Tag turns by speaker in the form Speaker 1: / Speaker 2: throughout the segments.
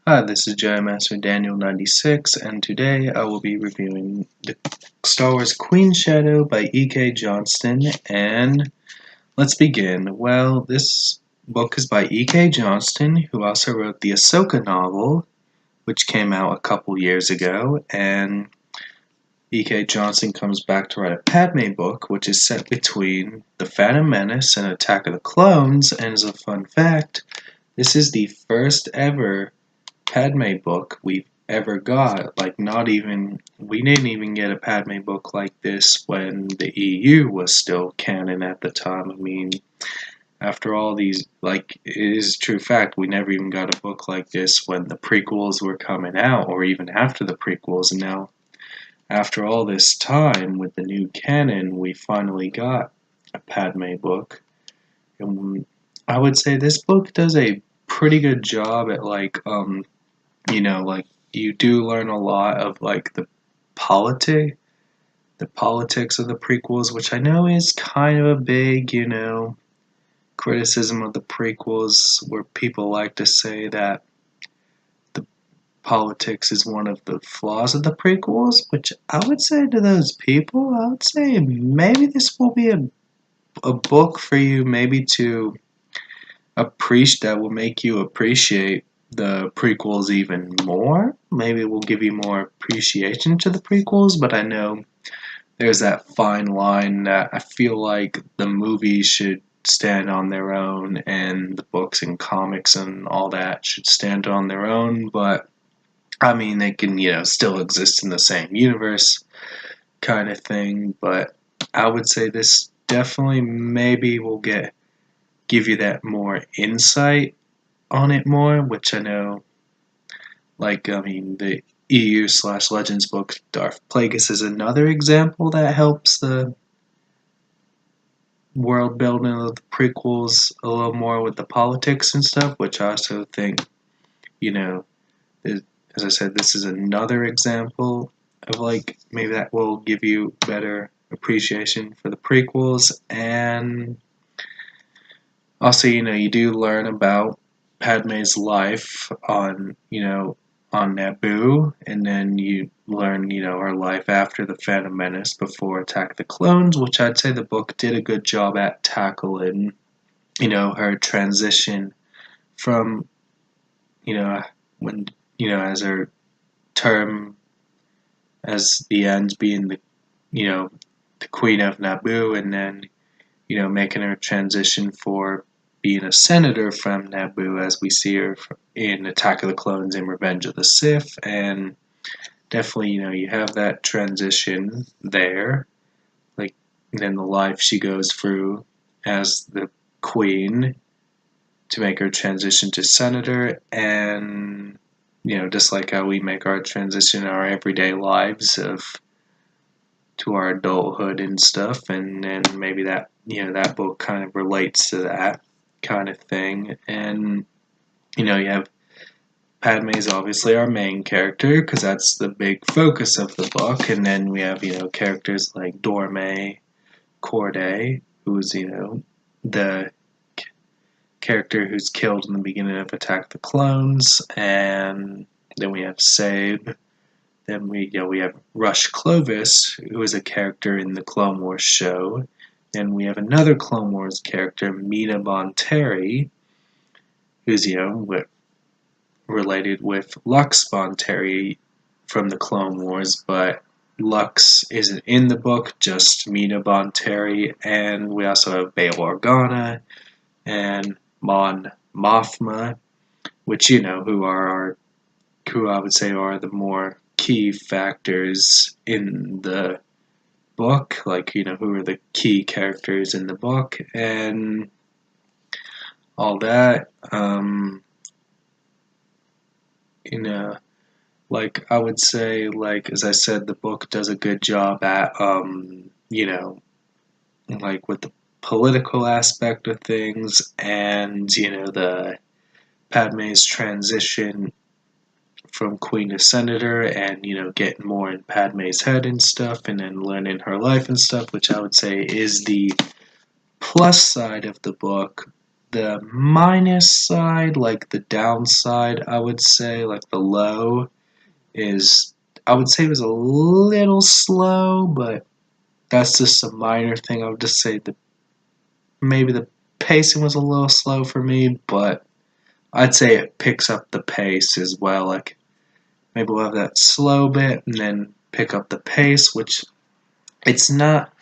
Speaker 1: Hi, this is Jedi Master Daniel 96, and today I will be reviewing the Star Wars Queen Shadow by E.K. Johnston. And let's begin. Well, this book is by E.K. Johnston, who also wrote the Ahsoka novel, which came out a couple years ago. And E.K. Johnston comes back to write a Padme book, which is set between The Phantom Menace and Attack of the Clones. And as a fun fact, this is the first ever Padme book we've ever got. We didn't even get a Padme book like this when the EU was still canon at the time. I mean, after all these, it is a true fact, we never even got a book like this when the prequels were coming out, or even after the prequels. And now, after all this time with the new canon, we finally got a Padme book. And I would say this book does a pretty good job at you do learn a lot of the politics of the prequels, which I know is kind of a big, criticism of the prequels, where people like to say that the politics is one of the flaws of the prequels, which I would say to those people, I would say maybe this will be a book for you, maybe to appreciate that will make you appreciate the prequels even more. Maybe it will give you more appreciation to the prequels, but I know there's that fine line that I feel like the movies should stand on their own and the books and comics and all that should stand on their own, but I mean they can, still exist in the same universe kind of thing, but I would say this definitely maybe will give you that more insight on it more, which I know, the EU/Legends book, Darth Plagueis is another example that helps the world building of the prequels a little more with the politics and stuff, which I also think, you know, as I said, this is another example of maybe that will give you better appreciation for the prequels. And also, you do learn about Padme's life on Naboo, and then you learn, her life after the Phantom Menace before Attack of the Clones, which I'd say the book did a good job at tackling, her transition from, you know, when, as her term as the end being the Queen of Naboo, and then, making her transition for being a senator from Naboo, as we see her in Attack of the Clones and Revenge of the Sith. And definitely, you have that transition there. And then the life she goes through as the queen to make her transition to senator, and, just like how we make our transition in our everyday lives to our adulthood and stuff, and then maybe that book kind of relates to that kind of thing. And you have Padme's obviously our main character because that's the big focus of the book, and then we have characters like Dorme Corday, who's the character who's killed in the beginning of Attack the Clones, and then we have Sabe. Then we have Rush Clovis, who is a character in the Clone Wars show. And we have another Clone Wars character, Mina Bonteri, who's related with Lux Bonteri from the Clone Wars, but Lux isn't in the book, just Mina Bonteri. And we also have Bail Organa and Mon Mothma, which who I would say are the more key factors in the book, who are the key characters in the book and all that. I would say, as I said, the book does a good job at with the political aspect of things, and the Padme's transition from Queen to Senator, and getting more in Padme's head and stuff, and then learning her life and stuff, which I would say is the plus side of the book. the minus side, like the downside, I would say, like the low, is I would say it was a little slow, but that's just a minor thing. I would just say that maybe the pacing was a little slow for me, but I'd say it picks up the pace as well. Like maybe we'll have that slow bit and then pick up the pace, which it's not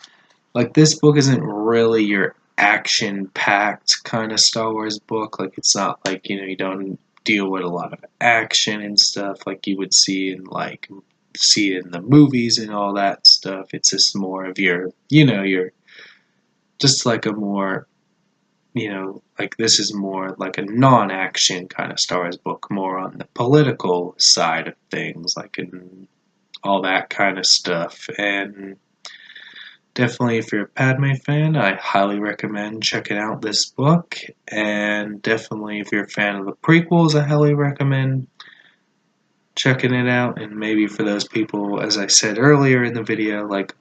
Speaker 1: like this book isn't really your action-packed kind of Star Wars book. Like it's not like, you don't deal with a lot of action and stuff like you would see in the movies and all that stuff. It's just more of your just like a more like this is more like a non-action kind of Star Wars book, more on the political side of things, like in all that kind of stuff. And definitely, if you're a Padme fan, I highly recommend checking out this book. And definitely, if you're a fan of the prequels, I highly recommend checking it out. And maybe for those people, as I said earlier in the video, like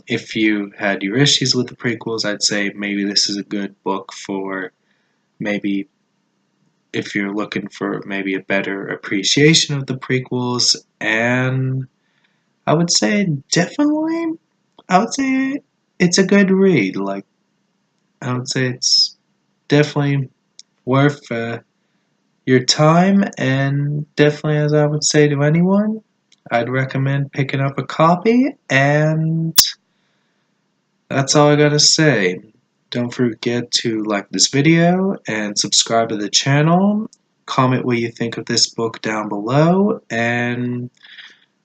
Speaker 1: if you had your issues with the prequels, I'd say maybe this is a good book for maybe if you're looking for maybe a better appreciation of the prequels. And I would say it's a good read. Like I would say it's definitely worth your time, and definitely, as I would say to anyone, I'd recommend picking up a copy. And that's all I gotta say. Don't forget to like this video and subscribe to the channel. Comment what you think of this book down below, and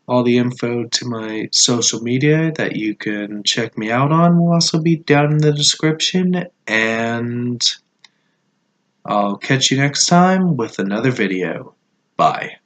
Speaker 1: all the info to my social media that you can check me out on will also be down in the description. And I'll catch you next time with another video. Bye.